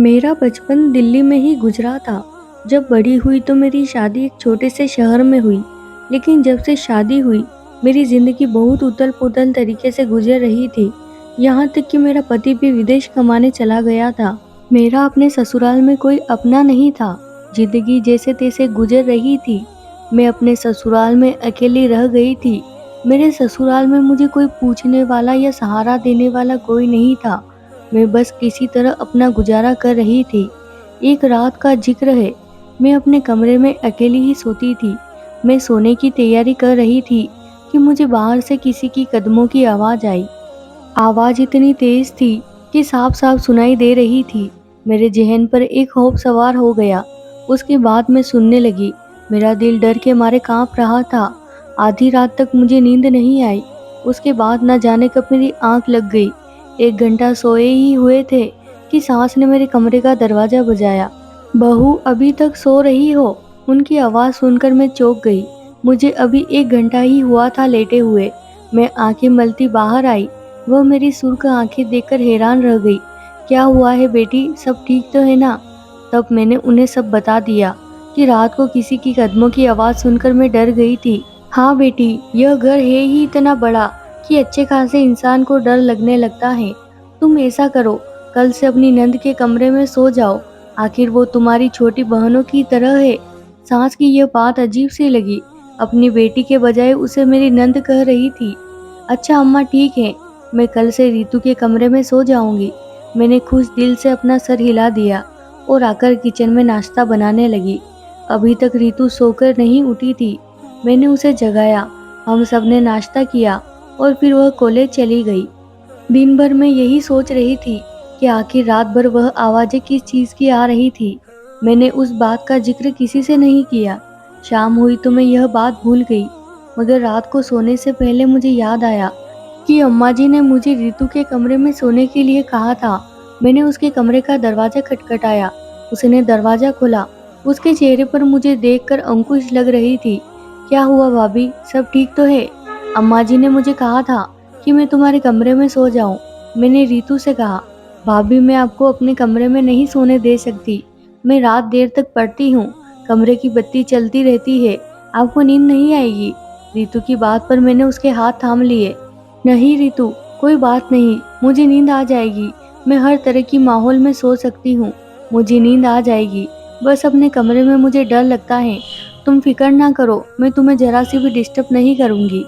मेरा बचपन दिल्ली में ही गुजरा था। जब बड़ी हुई तो मेरी शादी एक छोटे से शहर में हुई। लेकिन जब से शादी हुई, मेरी ज़िंदगी बहुत उथल-पुथल तरीके से गुजर रही थी। यहाँ तक कि मेरा पति भी विदेश कमाने चला गया था। मेरा अपने ससुराल में कोई अपना नहीं था। ज़िंदगी जैसे-तैसे गुजर रही थी। मैं अपने ससुराल में अकेली रह गई थी। मेरे ससुराल में मुझे कोई पूछने वाला या सहारा देने वाला कोई नहीं था। मैं बस किसी तरह अपना गुजारा कर रही थी। एक रात का जिक्र है, मैं अपने कमरे में अकेली ही सोती थी। मैं सोने की तैयारी कर रही थी कि मुझे बाहर से किसी की कदमों की आवाज़ आई। आवाज़ इतनी तेज़ थी कि साफ-साफ सुनाई दे रही थी। मेरे ज़हन पर एक खौफ सवार हो गया। उसके बाद मैं सुनने लगी। मेरा दिल डर के मारे काँप रहा था। आधी रात तक मुझे नींद नहीं आई। उसके बाद न जाने कब मेरी आँख लग गई। 1 घंटा सोए ही हुए थे कि सास ने मेरे कमरे का दरवाज़ा बजाया। "बहू, अभी तक सो रही हो?" उनकी आवाज़ सुनकर मैं चौंक गई। मुझे अभी 1 घंटा ही हुआ था लेटे हुए। मैं आँखें मलती बाहर आई। वह मेरी सुर्ख आंखें देखकर हैरान रह गई। "क्या हुआ है बेटी, सब ठीक तो है ना?" तब मैंने उन्हें सब बता दिया कि रात को किसी की कदमों की आवाज़ सुनकर मैं डर गई थी। "हाँ बेटी, यह घर है ही इतना बड़ा कि अच्छे खासे इंसान को डर लगने लगता है। तुम ऐसा करो, कल से अपनी नंद के कमरे में सो जाओ। आखिर वो तुम्हारी छोटी बहनों की तरह है।" सास की यह बात अजीब सी लगी। अपनी बेटी के बजाय उसे मेरी नंद कह रही थी। "अच्छा अम्मा, ठीक है, मैं कल से रितु के कमरे में सो जाऊंगी।" मैंने खुश दिल से अपना सर हिला दिया और आकर किचन में नाश्ता बनाने लगी। अभी तक रितु सोकर नहीं उठी थी। मैंने उसे जगाया। हम सब ने नाश्ता किया और फिर वह कॉलेज चली गई। दिन भर मैं यही सोच रही थी कि आखिर रात भर वह आवाज़ें किस चीज़ की आ रही थी। मैंने उस बात का जिक्र किसी से नहीं किया। शाम हुई तो मैं यह बात भूल गई। मगर रात को सोने से पहले मुझे याद आया कि अम्मा जी ने मुझे रितु के कमरे में सोने के लिए कहा था। मैंने उसके कमरे का दरवाज़ा खटखटाया। उसने दरवाज़ा खोला। उसके चेहरे पर मुझे देखकर अंकुश लग रही थी। "क्या हुआ भाभी, सब ठीक तो है? अम्मा जी ने मुझे कहा था कि मैं तुम्हारे कमरे में सो जाऊं।" मैंने रितु से कहा। "भाभी, मैं आपको अपने कमरे में नहीं सोने दे सकती। मैं रात देर तक पढ़ती हूँ। कमरे की बत्ती चलती रहती है। आपको नींद नहीं आएगी।" रितु की बात पर मैंने उसके हाथ थाम लिए। "नहीं रितु, कोई बात नहीं, मुझे नींद आ जाएगी। मैं हर तरह की माहौल में सो सकती हूँ। मुझे नींद आ जाएगी। बस अपने कमरे में मुझे डर लगता है। तुम फिक्र ना करो, मैं तुम्हें जरा सी भी डिस्टर्ब नहीं करूँगी।"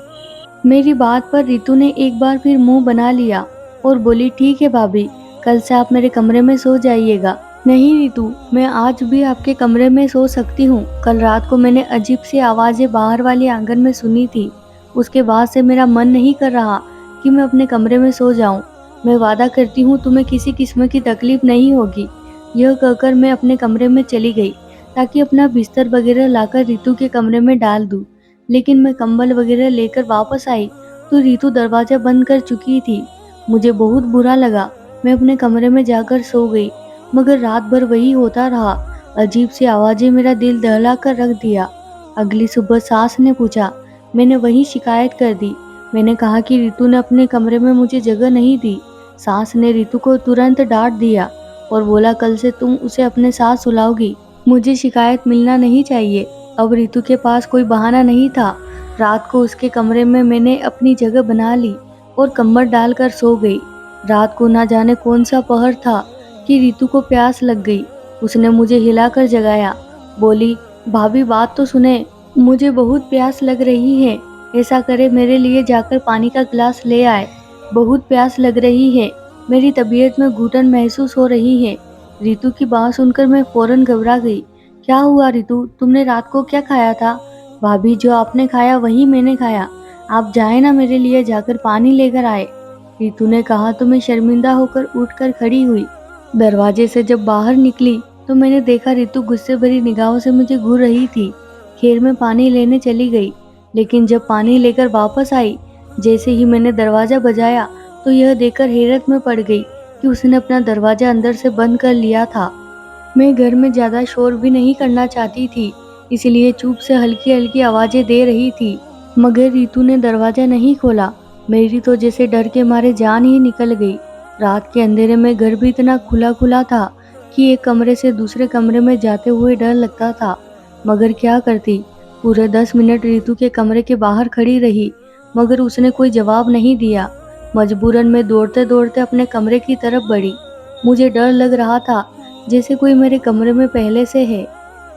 मेरी बात पर रितु ने एक बार फिर मुंह बना लिया और बोली, "ठीक है भाभी, कल से आप मेरे कमरे में सो जाइएगा।" "नहीं रितु, मैं आज भी आपके कमरे में सो सकती हूँ। कल रात को मैंने अजीब सी आवाज़ें बाहर वाले आंगन में सुनी थी। उसके बाद से मेरा मन नहीं कर रहा कि मैं अपने कमरे में सो जाऊँ। मैं वादा करती हूँ तुम्हें किसी किस्म की तकलीफ नहीं होगी।" यह कहकर मैं अपने कमरे में चली गई ताकि अपना बिस्तर वगैरह लाकर रितु के कमरे में डाल दूँ। लेकिन मैं कंबल वगैरह लेकर वापस आई तो रितु दरवाज़ा बंद कर चुकी थी। मुझे बहुत बुरा लगा। मैं अपने कमरे में जाकर सो गई, मगर रात भर वही होता रहा। अजीब सी आवाज़ें मेरा दिल दहला कर रख दिया। अगली सुबह सास ने पूछा। मैंने वही शिकायत कर दी। मैंने कहा कि रितु ने अपने कमरे में मुझे जगह नहीं दी। सास ने रितु को तुरंत डांट दिया और बोला, "कल से तुम उसे अपने साथ सुलाओगी। मुझे शिकायत मिलना नहीं चाहिए।" अब रितु के पास कोई बहाना नहीं था। रात को उसके कमरे में मैंने अपनी जगह बना ली और कंबल डालकर सो गई। रात को ना जाने कौन सा पहर था कि रितु को प्यास लग गई। उसने मुझे हिलाकर जगाया। बोली, "भाभी, बात तो सुने, मुझे बहुत प्यास लग रही है। ऐसा करे मेरे लिए जाकर पानी का गिलास ले आए। बहुत प्यास लग रही है। मेरी तबीयत में घुटन महसूस हो रही है।" रितु की बात सुनकर मैं फौरन घबरा गई। "क्या हुआ रितु, तुमने रात को क्या खाया था?" "भाभी, जो आपने खाया वही मैंने खाया। आप जाए ना, मेरे लिए जाकर पानी लेकर आए।" रितु ने कहा तो मैं शर्मिंदा होकर उठकर खड़ी हुई। दरवाजे से जब बाहर निकली तो मैंने देखा रितु गुस्से भरी निगाहों से मुझे घूर रही थी। खैर, मैं पानी लेने चली गई, लेकिन जब पानी लेकर वापस आई, जैसे ही मैंने दरवाजा बजाया तो यह देखकर हैरत में पड़ गई कि उसने अपना दरवाजा अंदर से बंद कर लिया था। मैं घर में ज़्यादा शोर भी नहीं करना चाहती थी, इसलिए चुप से हल्की-हल्की आवाज़ें दे रही थी। मगर रितु ने दरवाज़ा नहीं खोला। मेरी तो जैसे डर के मारे जान ही निकल गई। रात के अंधेरे में घर भी इतना खुला-खुला था कि एक कमरे से दूसरे कमरे में जाते हुए डर लगता था, मगर क्या करती। पूरे 10 मिनट रितु के कमरे के बाहर खड़ी रही, मगर उसने कोई जवाब नहीं दिया। मजबूरन मैं दौड़ते-दौड़ते अपने कमरे की तरफ बढ़ी। मुझे डर लग रहा था, जैसे कोई मेरे कमरे में पहले से है।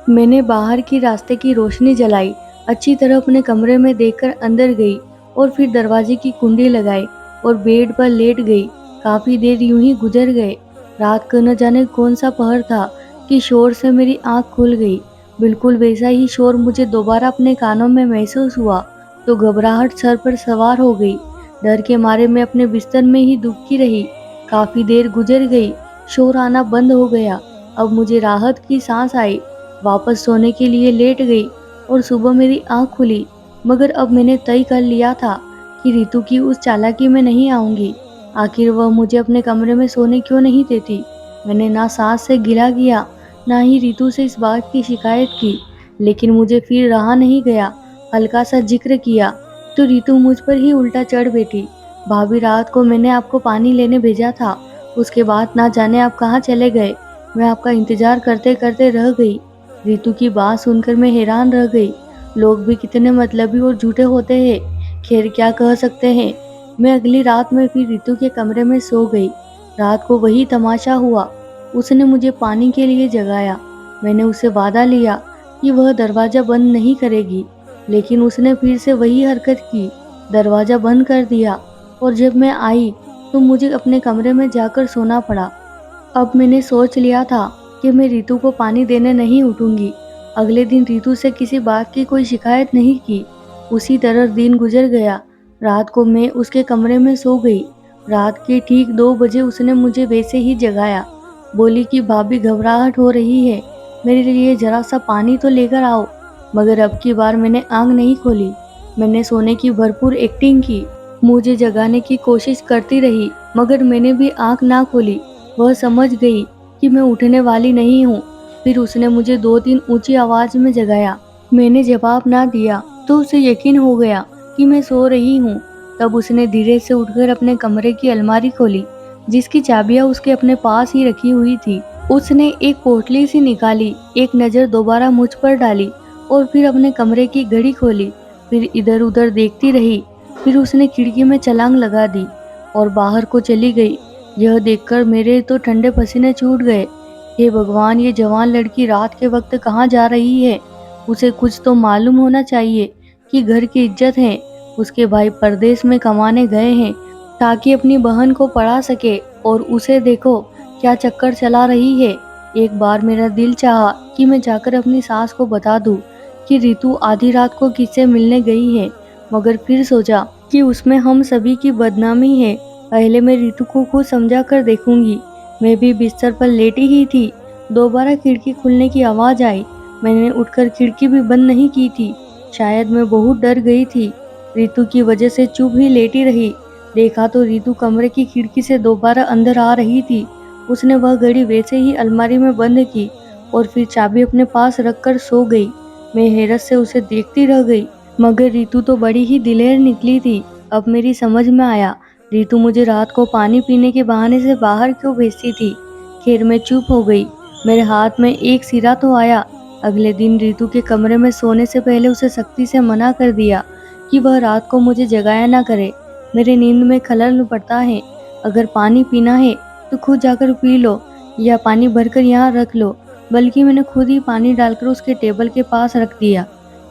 मैंने बाहर की रास्ते की रोशनी जलाई, अच्छी तरह अपने कमरे में देखकर अंदर गई और फिर दरवाजे की कुंडी लगाई और बेड पर लेट गई। काफी देर यूं ही गुजर गए। रात का न जाने कौन सा पहर था कि शोर से मेरी आंख खुल गई। बिल्कुल वैसा ही शोर मुझे दोबारा अपने कानों में महसूस हुआ तो घबराहट सर पर सवार हो गई। डर के मारे मैं अपने बिस्तर में ही दुबकी रही। काफी देर गुजर गई, शोर आना बंद हो गया। अब मुझे राहत की सांस आई। वापस सोने के लिए लेट गई और सुबह मेरी आंख खुली, मगर अब मैंने तय कर लिया था कि रितु की उस चालाकी में नहीं आऊंगी। आखिर वह मुझे अपने कमरे में सोने क्यों नहीं देती। मैंने ना सास से गिला किया, ना ही रितु से इस बात की शिकायत की, लेकिन मुझे फिर रहा नहीं गया। हल्का सा जिक्र किया तो रितु मुझ पर ही उल्टा चढ़ बैठी। भाभी, रात को मैंने आपको पानी लेने भेजा था, उसके बाद ना जाने आप कहाँ चले गए। मैं आपका इंतजार करते करते रह गई। रितु की बात सुनकर मैं हैरान रह गई। लोग भी कितने मतलबी और झूठे होते हैं। खैर, क्या कह सकते हैं। मैं अगली रात में फिर रितु के कमरे में सो गई। रात को वही तमाशा हुआ। उसने मुझे पानी के लिए जगाया। मैंने उससे वादा लिया कि वह दरवाजा बंद नहीं करेगी, लेकिन उसने फिर से वही हरकत की, दरवाजा बंद कर दिया। और जब मैं आई तो मुझे अपने कमरे में जाकर सोना पड़ा। अब मैंने सोच लिया था कि मैं रितु को पानी देने नहीं उठूंगी। अगले दिन रितु से किसी बात की कोई शिकायत नहीं की। उसी तरह दिन गुजर गया। रात को मैं उसके कमरे में सो गई। रात के ठीक 2 बजे उसने मुझे वैसे ही जगाया। बोली कि भाभी, घबराहट हो रही है, मेरे लिए जरा सा पानी तो लेकर आओ। मगर अब की बार मैंने आंख नहीं खोली। मैंने सोने की भरपूर एक्टिंग की, मुझे जगाने की कोशिश करती रही, मगर मैंने भी आंख ना खोली। वह समझ गई कि मैं उठने वाली नहीं हूँ। फिर उसने मुझे 2-3 ऊंची आवाज में जगाया। मैंने जवाब ना दिया तो उसे यकीन हो गया कि मैं सो रही हूँ। तब उसने धीरे से उठकर अपने कमरे की अलमारी खोली, जिसकी चाबियां उसके अपने पास ही रखी हुई थी। उसने एक पोटली सी निकाली, एक नज़र दोबारा मुझ पर डाली और फिर अपने कमरे की घड़ी खोली। फिर इधर उधर देखती रही। फिर उसने खिड़की में छलांग लगा दी और बाहर को चली गई। यह देखकर मेरे तो ठंडे पसीने छूट गए। हे भगवान, ये जवान लड़की रात के वक्त कहाँ जा रही है। उसे कुछ तो मालूम होना चाहिए कि घर की इज्जत है। उसके भाई परदेश में कमाने गए हैं ताकि अपनी बहन को पढ़ा सके, और उसे देखो क्या चक्कर चला रही है। एक बार मेरा दिल चाहा कि मैं जाकर अपनी सास को बता दूं कि रितु आधी रात को किससे मिलने गई है, मगर फिर सोचा कि उसमें हम सभी की बदनामी है। पहले मैं रितु को खुद समझा कर देखूंगी। मैं भी बिस्तर पर लेटी ही थी। दोबारा खिड़की खुलने की आवाज आई। मैंने उठकर खिड़की भी बंद नहीं की थी। शायद मैं बहुत डर गई थी। रितु की वजह से चुप ही लेटी रही। देखा तो रितु कमरे की खिड़की से दोबारा अंदर आ रही थी। उसने वह घड़ी वैसे ही अलमारी में बंद की और फिर चाबी अपने पास रखकर सो गई। मैं हैरत से उसे देखती रह गई, मगर रितु तो बड़ी ही दिलेर निकली थी। अब मेरी समझ में आया, रितु मुझे रात को पानी पीने के बहाने से बाहर क्यों भेजती थी। खैर, मैं चुप हो गई। मेरे हाथ में एक सिरा तो आया। अगले दिन रितु के कमरे में सोने से पहले उसे सख्ती से मना कर दिया कि वह रात को मुझे जगाया ना करे। मेरे नींद में खलल पड़ता है। अगर पानी पीना है तो खुद जाकर पी लो या पानी भरकर यहाँ रख लो। बल्कि मैंने खुद ही पानी डालकर उसके टेबल के पास रख दिया।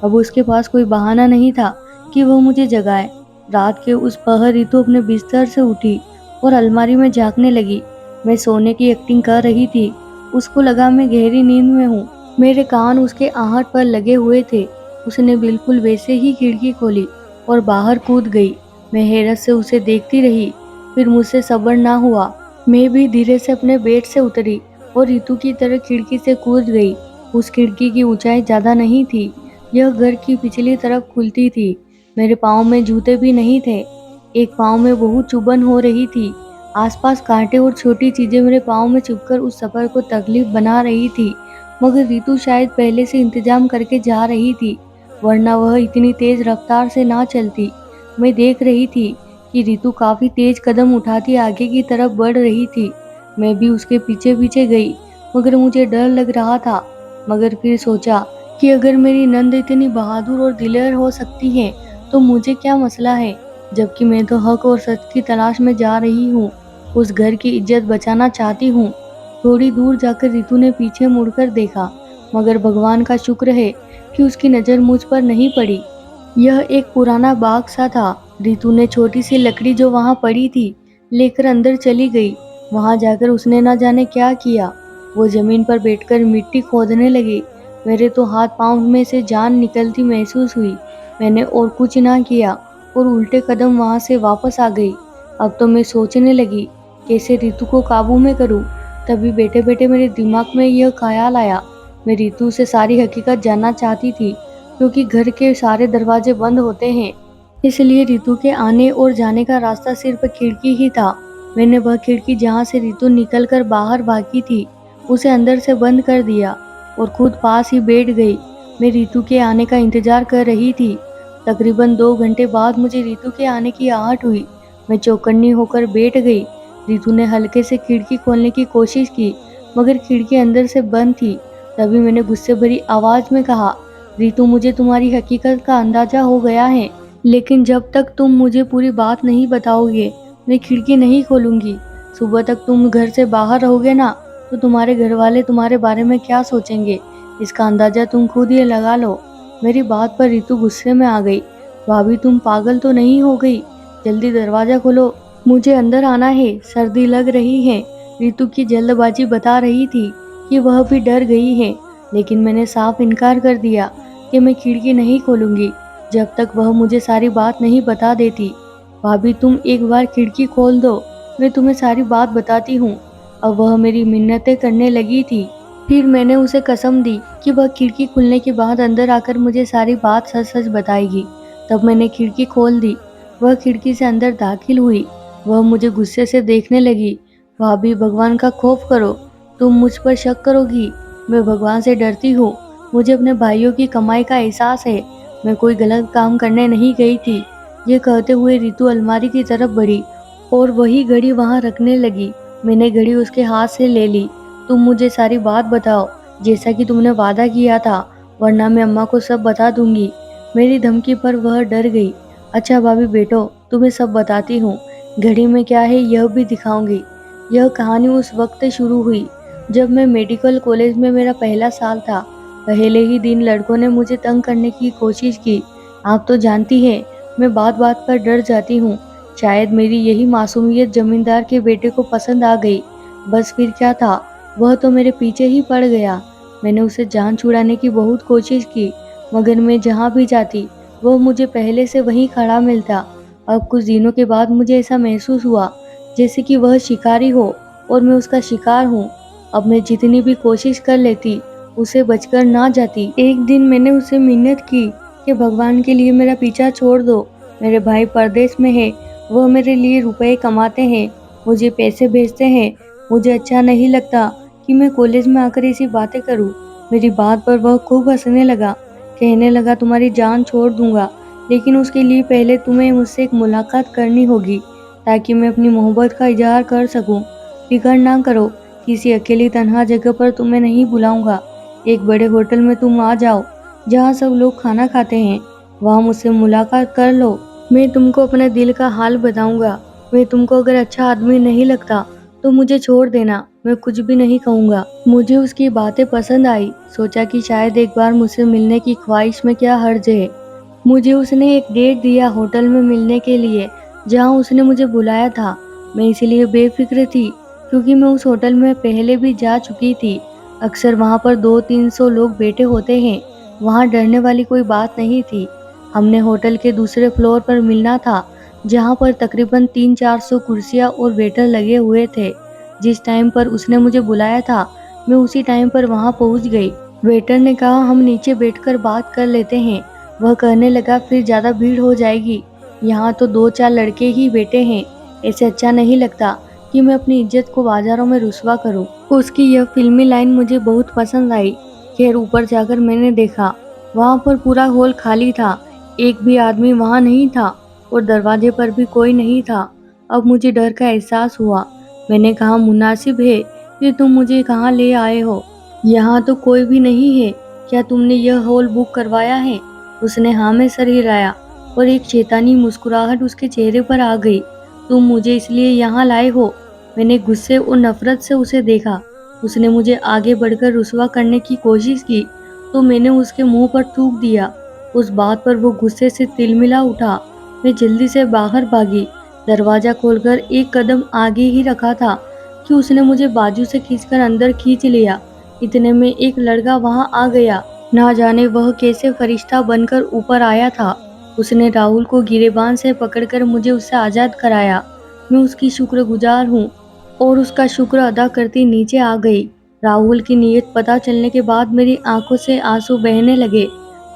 अब उसके पास कोई बहाना नहीं था कि वह मुझे जगाए। रात के उस पहर रितु अपने बिस्तर से उठी और अलमारी में झांकने लगी। मैं सोने की एक्टिंग कर रही थी। उसको लगा मैं गहरी नींद में हूँ। मेरे कान उसके आहट पर लगे हुए थे। उसने बिल्कुल वैसे ही खिड़की खोली और बाहर कूद गई। मैं हैरत से उसे देखती रही। फिर मुझसे सब्र ना हुआ। मैं भी धीरे से अपने बेड से उतरी और रितु की तरह खिड़की से कूद गई। उस खिड़की की ऊंचाई ज्यादा नहीं थी। यह घर की पिछली तरफ खुलती थी। मेरे पाँव में जूते भी नहीं थे। एक पाँव में बहुत चुभन हो रही थी। आसपास कांटे और छोटी चीजें मेरे पाँव में चुभकर उस सफर को तकलीफ बना रही थी, मगर रितु शायद पहले से इंतजाम करके जा रही थी, वरना वह इतनी तेज रफ्तार से ना चलती। मैं देख रही थी कि रितु काफी तेज कदम उठाती आगे की तरफ बढ़ रही थी। मैं भी उसके पीछे पीछे गई। मगर मुझे डर लग रहा था। मगर फिर सोचा कि अगर मेरी नंद इतनी बहादुर और दिलेर हो सकती है तो मुझे क्या मसला है, जबकि मैं तो हक और सच की तलाश में जा रही हूँ। उस घर की इज्जत बचाना चाहती हूँ। थोड़ी दूर जाकर रितु ने पीछे मुड़कर देखा, मगर भगवान का शुक्र है कि उसकी नज़र मुझ पर नहीं पड़ी। यह एक पुराना बाग सा था। रितु ने छोटी सी लकड़ी जो वहाँ पड़ी थी लेकर अंदर चली गई। वहाँ जाकर उसने न जाने क्या किया। वो जमीन पर बैठकर मिट्टी खोदने लगी। मेरे तो हाथ पांव में से जान निकलती महसूस हुई। मैंने और कुछ ना किया और उल्टे कदम वहाँ से वापस आ गई। अब तो मैं सोचने लगी कैसे रितु को काबू में करूँ। तभी बैठे बैठे मेरे दिमाग में यह ख्याल आया, मैं रितु से सारी हकीकत जानना चाहती थी, क्योंकि घर के सारे दरवाजे बंद होते हैं, इसलिए रितु के आने और जाने का रास्ता सिर्फ खिड़की ही था। मैंने वह खिड़की जहाँ से रितु निकलकर बाहर भागी थी उसे अंदर से बंद कर दिया और खुद पास ही बैठ गई। मैं रितु के आने का इंतजार कर रही थी। तकरीबन 2 घंटे बाद मुझे रितु के आने की आहट हुई। मैं चौकन्नी होकर बैठ गई। रितु ने हल्के से खिड़की खोलने की कोशिश की, मगर खिड़की अंदर से बंद थी। तभी मैंने गुस्से भरी आवाज में कहा, रितु, मुझे तुम्हारी हकीकत का अंदाजा हो गया है, लेकिन जब तक तुम मुझे पूरी बात नहीं बताओगे मैं खिड़की नहीं खोलूंगी। सुबह तक तुम घर से बाहर रहोगे ना, तो तुम्हारे घर वाले तुम्हारे बारे में क्या सोचेंगे, इसका अंदाजा तुम खुद ही लगा लो। मेरी बात पर रितु गुस्से में आ गई। भाभी, तुम पागल तो नहीं हो गई? जल्दी दरवाजा खोलो, मुझे अंदर आना है, सर्दी लग रही है। रितु की जल्दबाजी बता रही थी कि वह भी डर गई है, लेकिन मैंने साफ इनकार कर दिया कि मैं खिड़की नहीं खोलूंगी जब तक वह मुझे सारी बात नहीं बता देती। भाभी, तुम एक बार खिड़की खोल दो, मैं तुम्हें सारी बात बताती हूँ। अब वह मेरी मिन्नतें करने लगी थी। फिर मैंने उसे कसम दी कि वह खिड़की खुलने के बाद अंदर आकर मुझे सारी बात सच सच बताएगी। तब मैंने खिड़की खोल दी। वह खिड़की से अंदर दाखिल हुई। वह मुझे गुस्से से देखने लगी। भाभी, भगवान का खौफ करो, तुम मुझ पर शक करोगी। मैं भगवान से डरती हूँ। मुझे अपने भाइयों की कमाई का एहसास है। मैं कोई गलत काम करने नहीं गई थी। ये कहते हुए रितु अलमारी की तरफ बढ़ी और वही घड़ी वहां रखने लगी। मैंने घड़ी उसके हाथ से ले ली। तुम मुझे सारी बात बताओ, जैसा कि तुमने वादा किया था, वरना मैं अम्मा को सब बता दूंगी। मेरी धमकी पर वह डर गई। अच्छा भाभी, बैठो, तुम्हें सब बताती हूँ। घड़ी में क्या है यह भी दिखाऊंगी। यह कहानी उस वक्त शुरू हुई जब मैं मेडिकल कॉलेज में मेरा पहला साल था। पहले ही दिन लड़कों ने मुझे तंग करने की कोशिश की। आप तो जानती हैं, मैं बात बात पर डर जाती हूँ। शायद मेरी यही मासूमियत जमींदार के बेटे को पसंद आ गई। बस फिर क्या था, वह तो मेरे पीछे ही पड़ गया। मैंने उसे जान छुड़ाने की बहुत कोशिश की, मगर मैं जहाँ भी जाती वह मुझे पहले से वहीं खड़ा मिलता। अब कुछ दिनों के बाद मुझे ऐसा महसूस हुआ जैसे कि वह शिकारी हो और मैं उसका शिकार हूँ। अब मैं जितनी भी कोशिश कर लेती उसे बचकर ना जाती। एक दिन मैंने उसे मिन्नत की कि भगवान के लिए मेरा पीछा छोड़ दो। मेरे भाई परदेश में है, वह मेरे लिए रुपए कमाते हैं, मुझे पैसे भेजते हैं। मुझे अच्छा नहीं लगता कि मैं कॉलेज में आकर ऐसी बातें करूं। मेरी बात पर वह खूब हंसने लगा। कहने लगा, तुम्हारी जान छोड़ दूंगा, लेकिन उसके लिए पहले तुम्हें मुझसे एक मुलाकात करनी होगी, ताकि मैं अपनी मोहब्बत का इजहार कर सकूं। फिक्र ना करो, किसी अकेली तन्हा जगह पर तुम्हें नहीं बुलाऊंगा। एक बड़े होटल में तुम आ जाओ, जहाँ सब लोग खाना खाते हैं, वहाँ मुझसे मुलाकात कर लो। मैं तुमको अपने दिल का हाल बताऊंगा। मैं तुमको अगर अच्छा आदमी नहीं लगता तो मुझे छोड़ देना, मैं कुछ भी नहीं कहूँगा। मुझे उसकी बातें पसंद आई। सोचा कि शायद एक बार मुझसे मिलने की ख्वाहिश में क्या हर्ज है। मुझे उसने एक डेट दिया होटल में मिलने के लिए, जहाँ उसने मुझे बुलाया था। मैं इसलिए बेफिक्र थी क्योंकि मैं उस होटल में पहले भी जा चुकी थी। अक्सर वहाँ पर 200-300 लोग बैठे होते हैं। वहाँ डरने वाली कोई बात नहीं थी। हमने होटल के दूसरे फ्लोर पर मिलना था, जहाँ पर तकरीबन 300-400 कुर्सियाँ और वेटर लगे हुए थे। जिस टाइम पर उसने मुझे बुलाया था, मैं उसी टाइम पर वहाँ पहुँच गई। वेटर ने कहा, हम नीचे बैठकर बात कर लेते हैं। वह कहने लगा, फिर ज़्यादा भीड़ हो जाएगी, यहाँ तो 2-4 लड़के ही बैठे हैं। ऐसे अच्छा नहीं लगता कि मैं अपनी इज्जत को बाजारों में रुसवा करूं। उसकी यह फिल्मी लाइन मुझे बहुत पसंद आई। खैर, ऊपर जाकर मैंने देखा, वहाँ पर पूरा हॉल खाली था। एक भी आदमी वहाँ नहीं था और दरवाजे पर भी कोई नहीं था। अब मुझे डर का एहसास हुआ। मैंने कहा, मुनासिब है कि तुम मुझे कहाँ ले आए हो? यहाँ तो कोई भी नहीं है। क्या तुमने यह हॉल बुक करवाया है? उसने हाँ में सर हिलाया और एक शैतानी मुस्कुराहट उसके चेहरे पर आ गई। तुम मुझे इसलिए यहाँ लाए हो? मैंने गुस्से और नफरत से उसे देखा। उसने मुझे आगे बढ़कर रुसवा करने की कोशिश की तो मैंने उसके मुंह पर थूक दिया। उस बात पर वो गुस्से से तिलमिला उठा। मैं जल्दी से बाहर भागी। दरवाजा खोलकर एक कदम आगे ही रखा था कि उसने मुझे बाजू से खींचकर अंदर खींच लिया। इतने में एक लड़का वहां आ गया। ना जाने वह कैसे फरिश्ता बनकर ऊपर आया था। उसने राहुल को गिरेबान से पकड़कर मुझे उससे आजाद कराया। मैं उसकी शुक्रगुजार हूँ और उसका शुक्र अदा करती नीचे आ गई। राहुल की नीयत पता चलने के बाद मेरी आंखों से आंसू बहने लगे।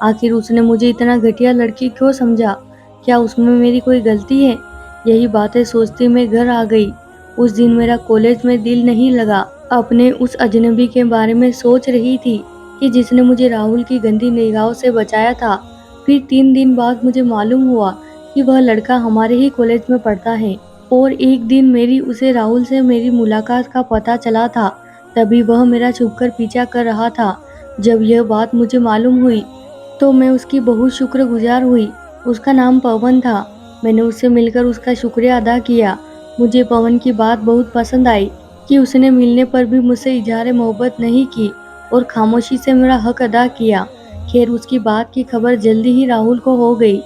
आखिर उसने मुझे इतना घटिया लड़की क्यों समझा? क्या उसमें मेरी कोई गलती है? यही बातें सोचती मैं घर आ गई। उस दिन मेरा कॉलेज में दिल नहीं लगा। अपने उस अजनबी के बारे में सोच रही थी कि जिसने मुझे राहुल की गंदी निगाहों से बचाया था। फिर 3 दिन बाद मुझे मालूम हुआ कि वह लड़का हमारे ही कॉलेज में पढ़ता है और एक दिन मेरी उसे राहुल से मेरी मुलाकात का पता चला था। तभी वह मेरा छुपकर पीछा कर रहा था। जब यह बात मुझे मालूम हुई तो मैं उसकी बहुत शुक्रगुजार हुई। उसका नाम पवन था। मैंने उससे मिलकर उसका शुक्रिया अदा किया। मुझे पवन की बात बहुत पसंद आई कि उसने मिलने पर भी मुझसे इजहार मोहब्बत नहीं की और खामोशी से मेरा हक अदा किया। खैर उसकी बात की खबर जल्दी ही राहुल को हो गई।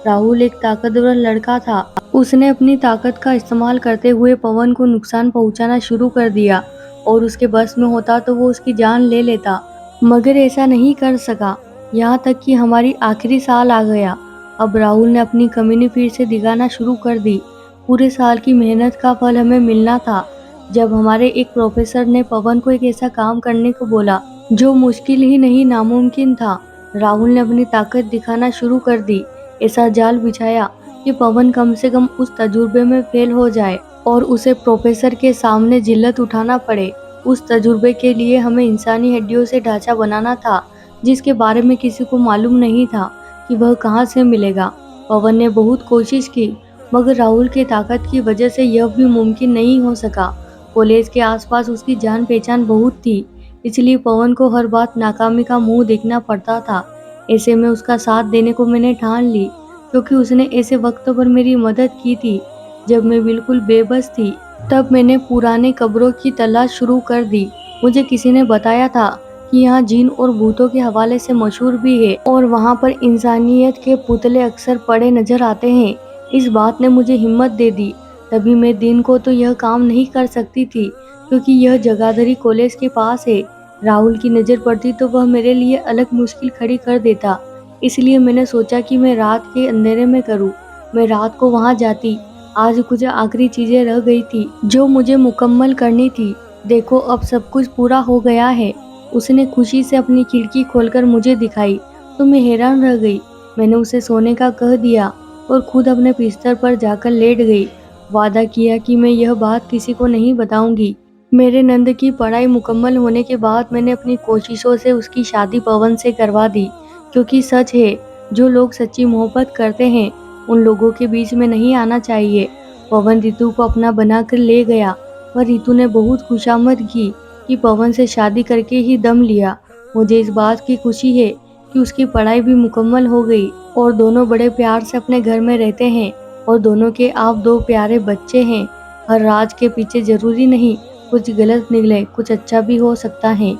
राहुल एक ताकतवर लड़का था। उसने अपनी ताकत का इस्तेमाल करते हुए पवन को नुकसान पहुंचाना शुरू कर दिया और उसके बस में होता तो वो उसकी जान ले लेता, मगर ऐसा नहीं कर सका। यहाँ तक कि हमारी आखिरी साल आ गया। अब राहुल ने अपनी कमीनी फिर से दिखाना शुरू कर दी। पूरे साल की मेहनत का फल हमें मिलना था। जब हमारे एक प्रोफेसर ने पवन को एक ऐसा काम करने को बोला जो मुश्किल ही नहीं नामुमकिन था, राहुल ने अपनी ताकत दिखाना शुरू कर दी। ऐसा जाल बिछाया कि पवन कम से कम उस तजुर्बे में फेल हो जाए और उसे प्रोफेसर के सामने जिल्लत उठाना पड़े। उस तजुर्बे के लिए हमें इंसानी हड्डियों से ढांचा बनाना था जिसके बारे में किसी को मालूम नहीं था कि वह कहाँ से मिलेगा। पवन ने बहुत कोशिश की मगर राहुल की ताकत की वजह से यह भी मुमकिन नहीं हो सका। कॉलेज के आसपास उसकी जान पहचान बहुत थी, इसलिए पवन को हर बात नाकामी का मुंह देखना पड़ता था। ऐसे में उसका साथ देने को मैंने ठान ली क्योंकि उसने ऐसे वक्त पर मेरी मदद की थी जब मैं बिल्कुल बेबस थी। तब मैंने पुराने कब्रों की तलाश शुरू कर दी। मुझे किसी ने बताया था कि यहाँ जिन और भूतों के हवाले से मशहूर भी है और वहाँ पर इंसानियत के पुतले अक्सर पड़े नजर आते हैं। इस बात ने मुझे हिम्मत दे दी। तभी मैं दिन को तो यह काम नहीं कर सकती थी क्योंकि यह जगाधरी कॉलेज के पास है। राहुल की नज़र पड़ती तो वह मेरे लिए अलग मुश्किल खड़ी कर देता। इसलिए मैंने सोचा कि मैं रात के अंधेरे में करूं। मैं रात को वहां जाती। आज कुछ आखिरी चीजें रह गई थी जो मुझे मुकम्मल करनी थी। देखो अब सब कुछ पूरा हो गया है। उसने खुशी से अपनी खिड़की खोलकर मुझे दिखाई तो मैं हैरान रह गई। मैंने उसे सोने का कह दिया और खुद अपने बिस्तर पर जाकर लेट गई। वादा किया कि मैं यह बात किसी को नहीं बताऊंगी। मेरे नंद की पढ़ाई मुकम्मल होने के बाद मैंने अपनी कोशिशों से उसकी शादी पवन से करवा दी क्योंकि सच है, जो लोग सच्ची मोहब्बत करते हैं उन लोगों के बीच में नहीं आना चाहिए। पवन रितु को अपना बनाकर ले गया और रितु ने बहुत खुशामद की कि पवन से शादी करके ही दम लिया। मुझे इस बात की खुशी है कि उसकी पढ़ाई भी मुकम्मल हो गई और दोनों बड़े प्यार से अपने घर में रहते हैं और दोनों के आप 2 प्यारे बच्चे हैं। हर राज के पीछे जरूरी नहीं कुछ गलत निकले, कुछ अच्छा भी हो सकता है।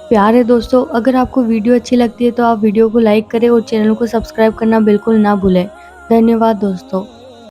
प्यारे दोस्तों, अगर आपको वीडियो अच्छी लगती है तो आप वीडियो को लाइक करें और चैनल को सब्सक्राइब करना बिल्कुल ना भूलें। धन्यवाद दोस्तों।